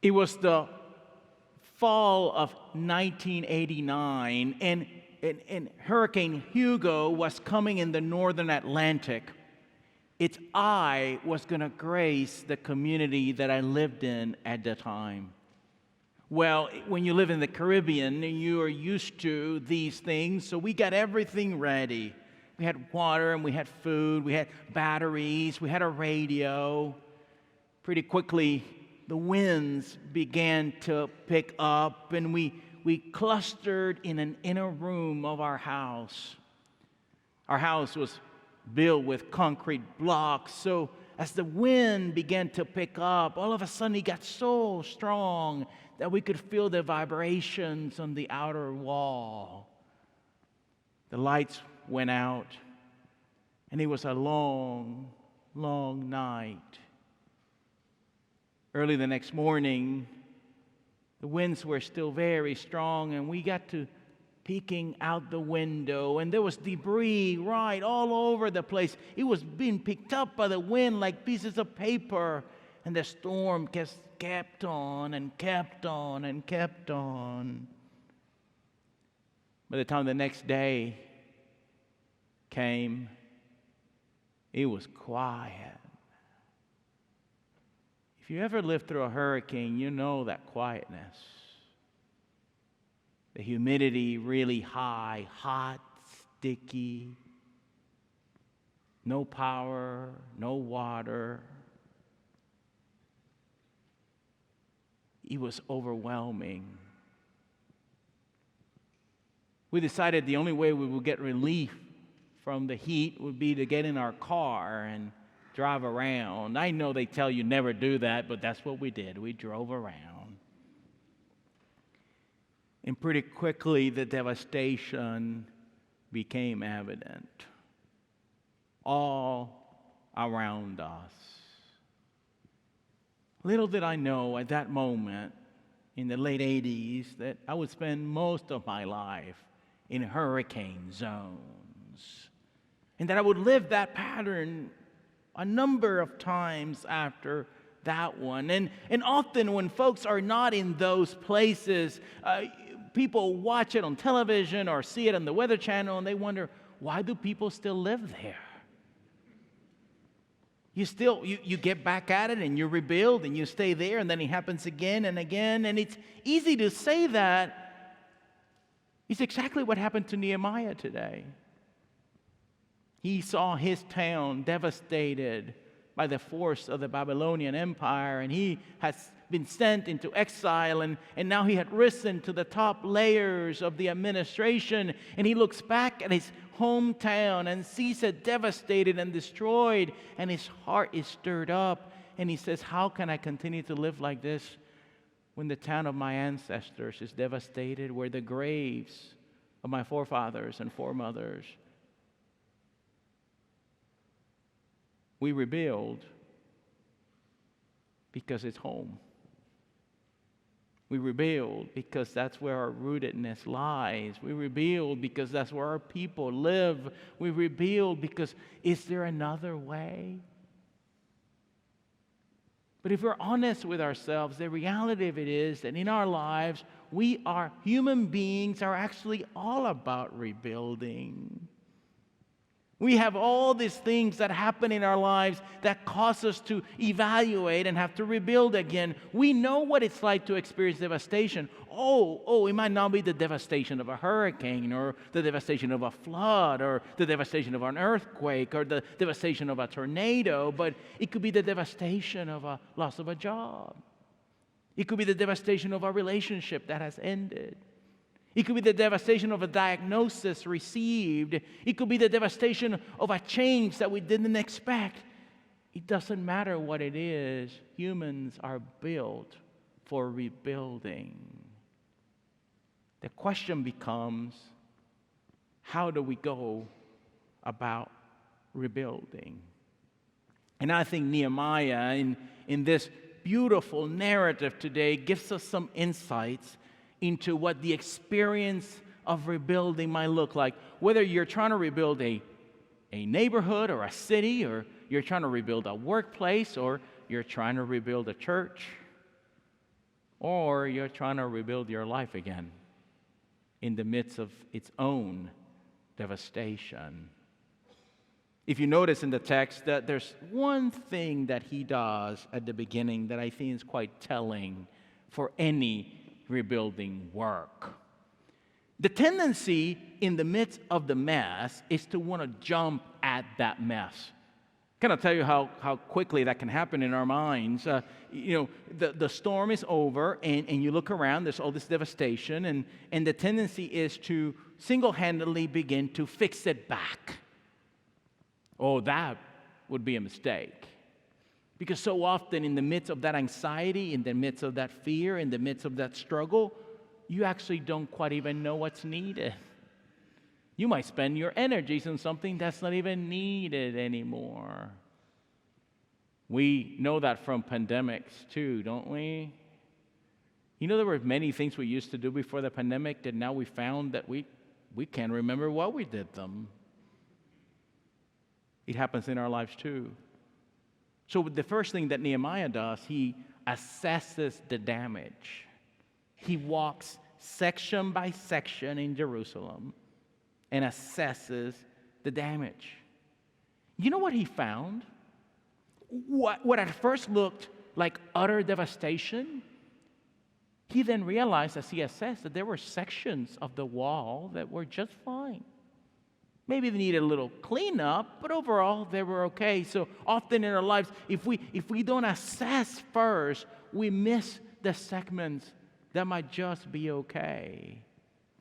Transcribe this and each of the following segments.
It was the fall of 1989, and Hurricane Hugo was coming in the northern Atlantic. Its eye was going to graze the community that I lived in at the time. Well, when you live in the Caribbean, you are used to these things, so we got everything ready. We had water and we had food, we had batteries, we had a radio. Pretty quickly, the winds began to pick up, and we clustered in an inner room of our house. Our house was built with concrete blocks, so as the wind began to pick up, all of a sudden it got so strong that we could feel the vibrations on the outer wall. The lights went out, and it was a long, long night. Early the next morning, the winds were still very strong, and we got to peeking out the window, and there was debris right all over the place. It was being picked up by the wind like pieces of paper, and the storm kept on and kept on and kept on. By the time the next day came, it was quiet. If you ever lived through a hurricane, you know that quietness. The humidity really high, hot, sticky, no power, no water. It was overwhelming. We decided the only way we would get relief from the heat would be to get in our car and drive around. I know they tell you never do that, but that's what we did. We drove around. And pretty quickly, the devastation became evident all around us. Little did I know at that moment, in the late 80s, that I would spend most of my life in hurricane zones, and that I would live that pattern a number of times after that one. And often when folks are not in those places, people watch it on television or see it on the Weather Channel, and they wonder, why do people still live there? You get back at it and you rebuild and you stay there, and then it happens again and again. And it's easy to say that. It's exactly what happened to Nehemiah today. He saw his town devastated by the force of the Babylonian Empire, and he has been sent into exile, and now he had risen to the top layers of the administration, and he looks back at his hometown and sees it devastated and destroyed, and his heart is stirred up, and he says, how can I continue to live like this when the town of my ancestors is devastated, where the graves of my forefathers and foremothers? We rebuild because it's home. We rebuild because that's where our rootedness lies. We rebuild because that's where our people live. We rebuild because, is there another way? But if we're honest with ourselves, the reality of it is that in our lives, human beings are actually all about rebuilding. We have all these things that happen in our lives that cause us to evaluate and have to rebuild again. We know what it's like to experience devastation. It might not be the devastation of a hurricane or the devastation of a flood or the devastation of an earthquake or the devastation of a tornado, but it could be the devastation of a loss of a job. It could be the devastation of a relationship that has ended. It could be the devastation of a diagnosis received. It could be the devastation of a change that we didn't expect. It doesn't matter what it is. Humans are built for rebuilding. The question becomes, how do we go about rebuilding? And I think Nehemiah, in this beautiful narrative today, gives us some insights into what the experience of rebuilding might look like. Whether you're trying to rebuild a neighborhood or a city, or you're trying to rebuild a workplace, or you're trying to rebuild a church, or you're trying to rebuild your life again in the midst of its own devastation. If you notice in the text that there's one thing that he does at the beginning that I think is quite telling for any rebuilding work. The tendency in the midst of the mess is to want to jump at that mess. Kind of tell you how quickly that can happen in our minds. The storm is over, and you look around, there's all this devastation, and the tendency is to single-handedly begin to fix it back. Oh, that would be a mistake. Because so often in the midst of that anxiety, in the midst of that fear, in the midst of that struggle, you actually don't quite even know what's needed. You might spend your energies on something that's not even needed anymore. We know that from pandemics too, don't we? You know, there were many things we used to do before the pandemic that now we found that we can't remember why we did them. It happens in our lives too. So the first thing that Nehemiah does, he assesses the damage. He walks section by section in Jerusalem and assesses the damage. You know what he found? What at first looked like utter devastation, he then realized as he assessed that there were sections of the wall that were just fine. Maybe they needed a little cleanup, but overall they were okay. So often in our lives, if we don't assess first, we miss the segments that might just be okay.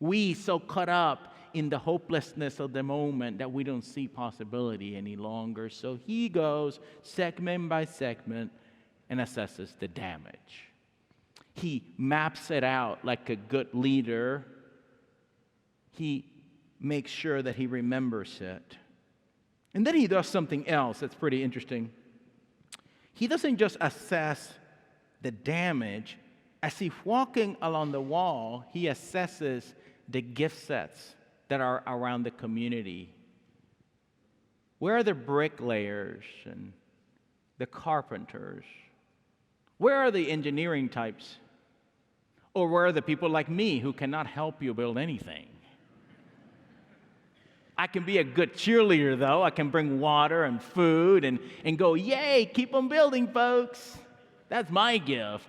We so caught up in the hopelessness of the moment that we don't see possibility any longer. So he goes segment by segment and assesses the damage. He maps it out like a good leader. He makes sure that he remembers it. And then he does something else that's pretty interesting. He doesn't just assess the damage. As he's walking along the wall, he assesses the gift sets that are around the community. Where are the bricklayers and the carpenters? Where are the engineering types? Or where are the people like me who cannot help you build anything? I can be a good cheerleader, though. I can bring water and food and go, yay, keep on building, folks. That's my gift.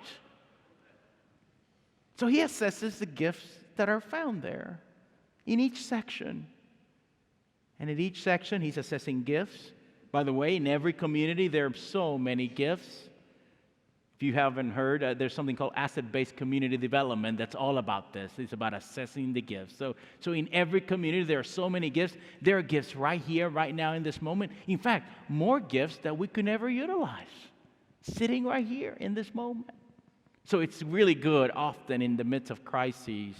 So he assesses the gifts that are found there in each section. And in each section, he's assessing gifts. By the way, in every community, there are so many gifts. If you haven't heard, there's something called asset-based community development that's all about this. It's about assessing the gifts. So in every community, there are so many gifts. There are gifts right here, right now, in this moment. In fact, more gifts that we could never utilize, sitting right here in this moment. So it's really good often in the midst of crises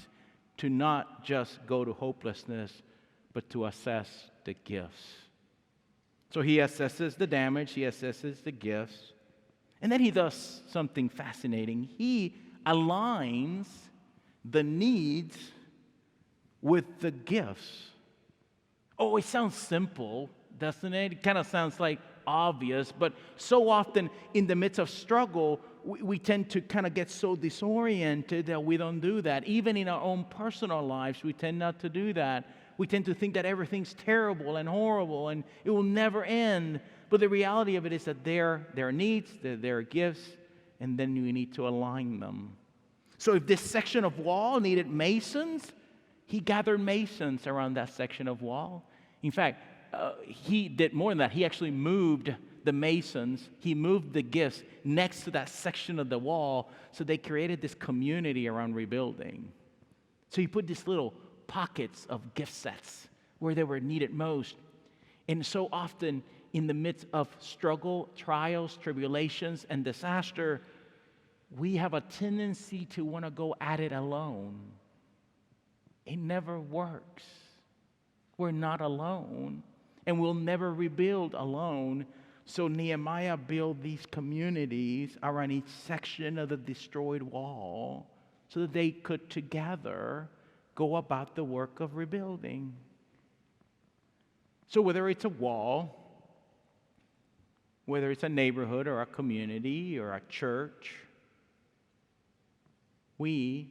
to not just go to hopelessness, but to assess the gifts. So he assesses the damage, he assesses the gifts, and then he does something fascinating. He aligns the needs with the gifts. Oh, it sounds simple, doesn't it? It kind of sounds like obvious, but so often in the midst of struggle, we tend to kind of get so disoriented that we don't do that. Even in our own personal lives, we tend not to do that. We tend to think that everything's terrible and horrible and it will never end. But the reality of it is that there are needs, there are gifts, and then we need to align them. So if this section of wall needed masons, he gathered masons around that section of wall. In fact, he did more than that. He actually moved the masons, he moved the gifts next to that section of the wall, so they created this community around rebuilding. So he put these little pockets of gift sets where they were needed most. And so often in the midst of struggle, trials, tribulations, and disaster, we have a tendency to want to go at it alone. It never works. We're not alone, and we'll never rebuild alone. So Nehemiah built these communities around each section of the destroyed wall so that they could together go about the work of rebuilding. So whether it's a wall, whether it's a neighborhood or a community or a church, we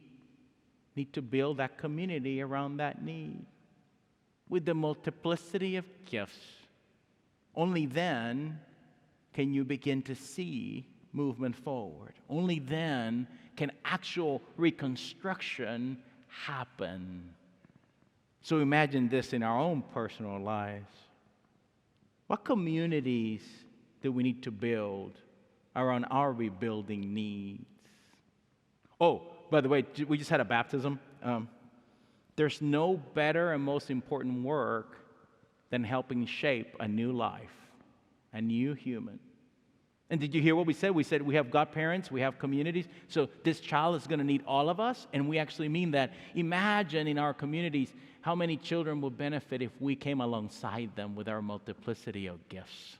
need to build that community around that need with the multiplicity of gifts. Only then can you begin to see movement forward. Only then can actual reconstruction happen. So imagine this in our own personal lives. What communities do we need to build around our rebuilding needs? Oh, by the way, we just had a baptism. There's no better and most important work than helping shape a new life, a new human. And did you hear what we said? We said we have godparents, we have communities. So this child is going to need all of us, and we actually mean that. Imagine in our communities how many children would benefit if we came alongside them with our multiplicity of gifts.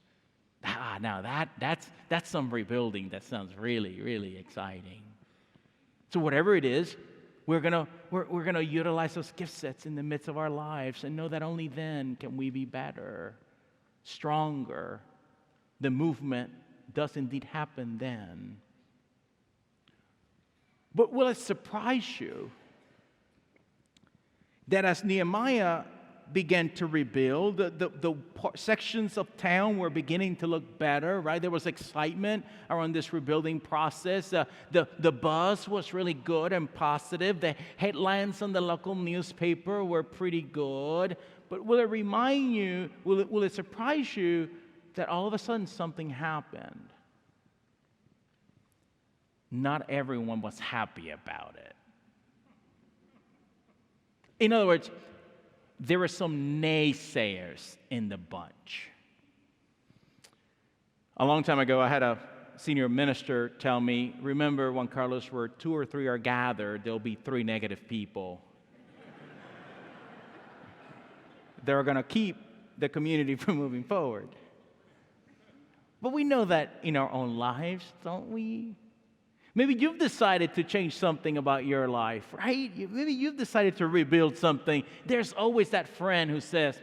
Now that's some rebuilding that sounds really, really exciting. So whatever it is, we're gonna utilize those gift sets in the midst of our lives and know that only then can we be better, stronger. The movement does indeed happen then. But will it surprise you that as Nehemiah began to rebuild, the sections of town were beginning to look better, right? There was excitement around this rebuilding process. The buzz was really good and positive. The headlines on the local newspaper were pretty good. But will it remind you, will it surprise you that all of a sudden something happened? Not everyone was happy about it. In other words, there were some naysayers in the bunch. A long time ago, I had a senior minister tell me, remember, Juan Carlos, where 2 or 3 are gathered, there'll be 3 negative people. They're going to keep the community from moving forward. But we know that in our own lives, don't we? Maybe you've decided to change something about your life, right? Maybe you've decided to rebuild something. There's always that friend who says,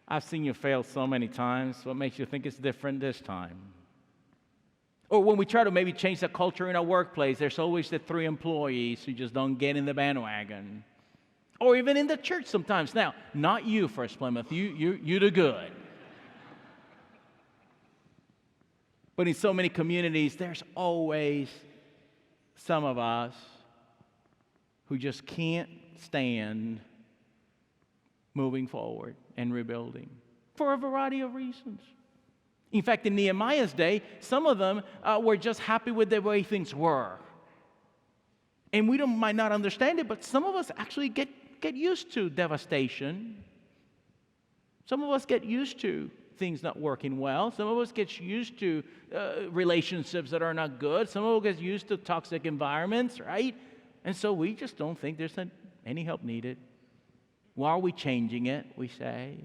I've seen you fail so many times. What makes you think it's different this time? Or when we try to maybe change the culture in our workplace, there's always the 3 employees who just don't get in the bandwagon. Or even in the church sometimes. Now, not you, First-Plymouth. You do good. But in so many communities, there's always some of us who just can't stand moving forward and rebuilding for a variety of reasons. In fact, in Nehemiah's day, some of them were just happy with the way things were. And we might not understand it, but some of us actually get used to devastation. Some of us get used to things not working well. Some of us get used to relationships that are not good. Some of us get used to toxic environments, right? And so we just don't think there's any help needed. Why are we changing it, we say?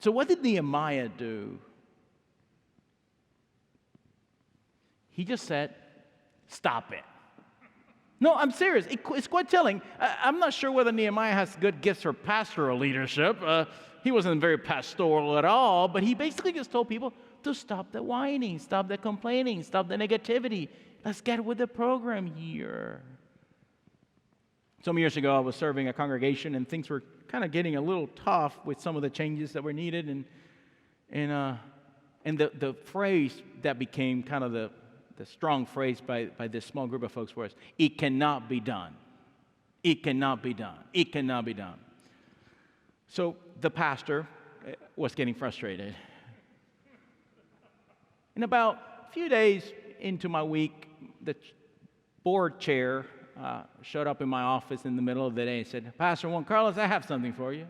So what did Nehemiah do? He just said, stop it. No, I'm serious. It's quite telling. I'm not sure whether Nehemiah has good gifts for pastoral leadership. He wasn't very pastoral at all, but he basically just told people to stop the whining, stop the complaining, stop the negativity. Let's get with the program here. Some years ago, I was serving a congregation, and things were kind of getting a little tough with some of the changes that were needed. And the phrase that became kind of the strong phrase by this small group of folks was, it cannot be done. It cannot be done. It cannot be done. So the pastor was getting frustrated. And about a few days into my week, the board chair showed up in my office in the middle of the day and said, Pastor Juan Carlos, I have something for you.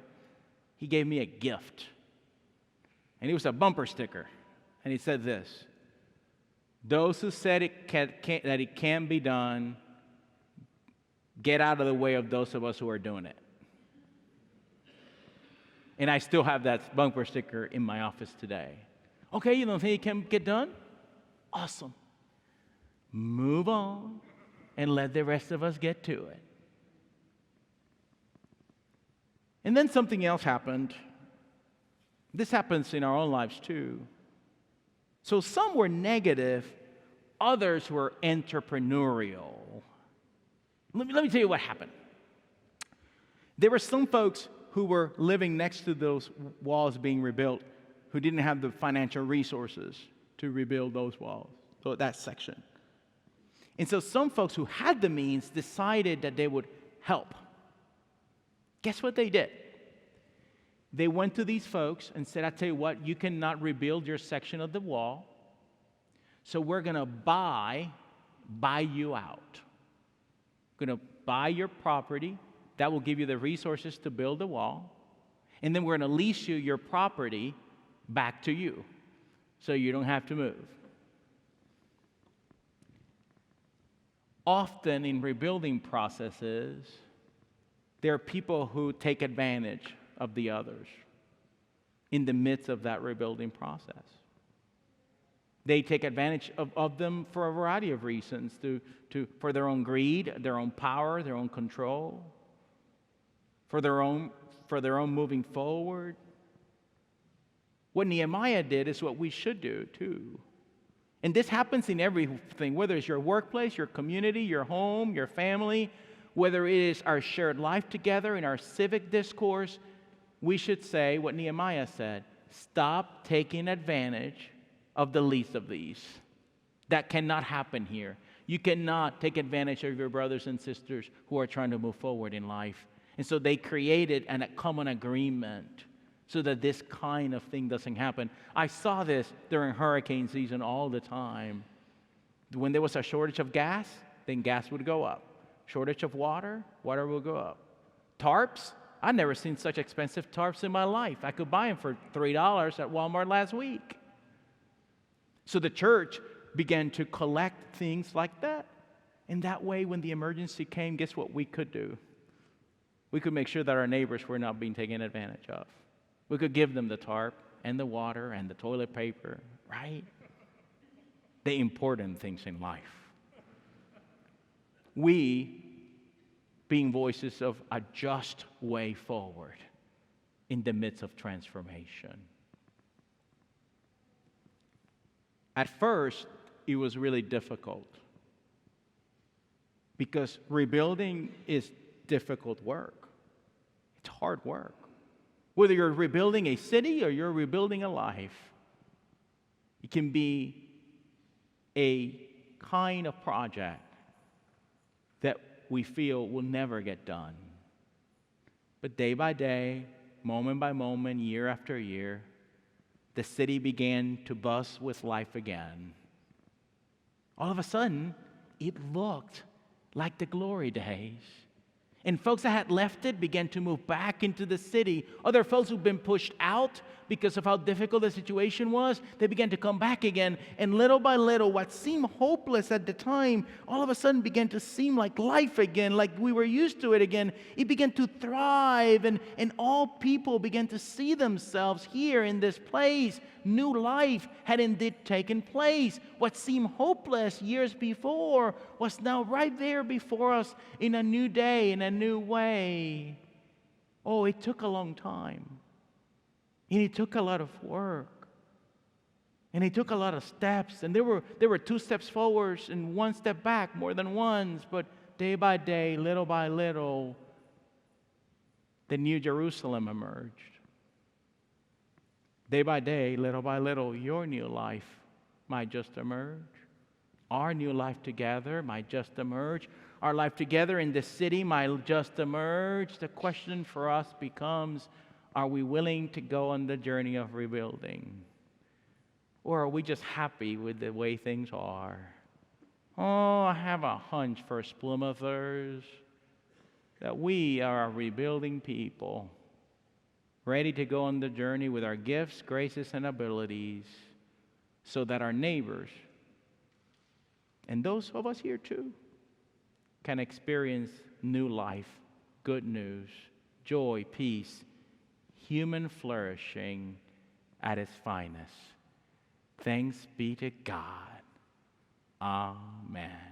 He gave me a gift. And it was a bumper sticker. And he said this, those who said that it can be done, get out of the way of those of us who are doing it. And I still have that bumper sticker in my office today. Okay, you don't think it can get done? Awesome. Move on and let the rest of us get to it. And then something else happened. This happens in our own lives too. So some were negative others were entrepreneurial. Let me tell you what happened. There were some folks who were living next to those walls being rebuilt who didn't have the financial resources to rebuild those walls, so that section. And so some folks who had the means decided that they would help. Guess what they did? They went to these folks and said, I tell you what, you cannot rebuild your section of the wall, so we're going to buy you out. We're going to buy your property. That will give you the resources to build the wall. And then we're going to lease you your property back to you so you don't have to move. Often in rebuilding processes, there are people who take advantage of the others in the midst of that rebuilding process. They take advantage of them for a variety of reasons, for their own greed, their own power, their own control, for their own moving forward. What Nehemiah did is what we should do too. And this happens in everything, whether it's your workplace, your community, your home, your family, whether it is our shared life together in our civic discourse. We should say what Nehemiah said: stop taking advantage of the least of these. That cannot happen here. You cannot take advantage of your brothers and sisters who are trying to move forward in life. And so they created a common agreement so that this kind of thing doesn't happen. I saw this during hurricane season all the time. When there was a shortage of gas, then gas would go up. Shortage of water, water will go up. Tarps, I've never seen such expensive tarps in my life. I could buy them for $3 at Walmart last week. So the church began to collect things like that. And that way, when the emergency came, guess what we could do? We could make sure that our neighbors were not being taken advantage of. We could give them the tarp and the water and the toilet paper, right? The important things in life. We, being voices of a just way forward in the midst of transformation. At first, it was really difficult because rebuilding is difficult work. It's hard work. Whether you're rebuilding a city or you're rebuilding a life, it can be a kind of project that we feel will never get done. But day by day, moment by moment, year after year, the city began to buzz with life again. All of a sudden, it looked like the glory days. And folks that had left it began to move back into the city. Other folks who've been pushed out because of how difficult the situation was, they began to come back again. And little by little, what seemed hopeless at the time, all of a sudden began to seem like life again, like we were used to it again. It began to thrive, and all people began to see themselves here in this place. New life had indeed taken place. What seemed hopeless years before was now right there before us in a new day, in a new way. Oh, it took a long time. And it took a lot of work. And it took a lot of steps. And there were 2 steps forward and 1 step back, more than once. But day by day, little by little, the New Jerusalem emerged. Day by day, little by little, your new life might just emerge. Our new life together might just emerge. Our life together in the city might just emerge. The question for us becomes, are we willing to go on the journey of rebuilding? Or are we just happy with the way things are? Oh, I have a hunch, First-Plymouthers, that we are a rebuilding people, ready to go on the journey with our gifts, graces, and abilities, so that our neighbors, and those of us here too, can experience new life, good news, joy, peace, human flourishing at its finest. Thanks be to God. Amen.